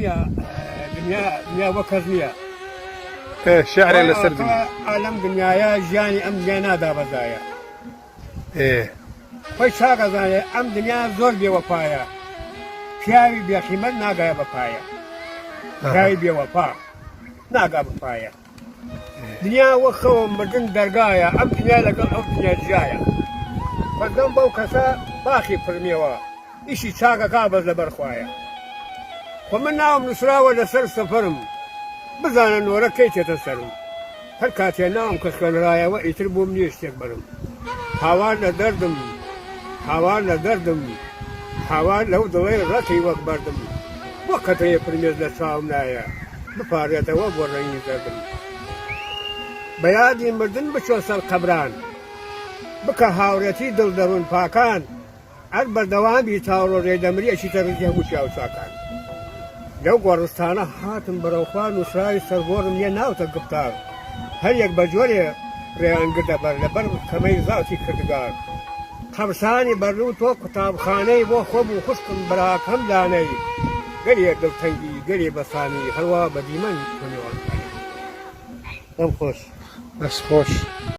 نییە دنیا وە کەس نییە شعرێ لەسەر دنیا ئەلەم دنیاە ژیانی ئەم دنیا نادا بەزایە خۆی چاگەزانێ ئەم دنیا زۆر بێوەپایە پیاوی بێقیمەت ناگایە بەپایە پیاوی بێوەپا ناگا بپایە دنیا وە خەوە مردن دەرگایە ئەم دنیا لەگەڵ ئەو دنیا جایە بەردەم بەو کەسە باخی پرمێەوە ئیشی چاکەکا بەس لەبەرخوایە خۆ من ناوم نووسراوە لەسەر سەفەرم بزانە نۆرە کەی تێتە سەرم هەر کاتێ ناوم کە خوێنرایەوە ئیتر بۆم نییە شتێک بەرم هاوار لە دەردم هاوار لە دەردم هاوار لەو دڵێ ڕەتی وەک بەردم وە کەتەیە پرمێز لە چاوم نایە بپارێتەوە بۆ ڕەنگی دەردم بە یادی مردن بچۆ سەر قەبران بکە هاوڕێتی دڵ دەڕون پاکان هەر بەردەوامی تاوڕۆ ڕێدەمریەکی تەڕزی هەموو چاو چاکان لەو گۆڕستانە هاتم بەرەوخوا نووسراوی سەرگۆڕم لێ ناوتە گفتار هەر یەک بە جۆرێ ڕێیانگر دەبەر لەبەر کەمەی زاوتی کردگار قەبرستانی بەرلوو تۆ قوتابخانەی بۆ خۆم و خوشکم براکەم دانەی گەرێ دڵتەنگی گەرێ بەسانی هەروە بە دیمەن کنێوان دەم خۆش بەس خۆش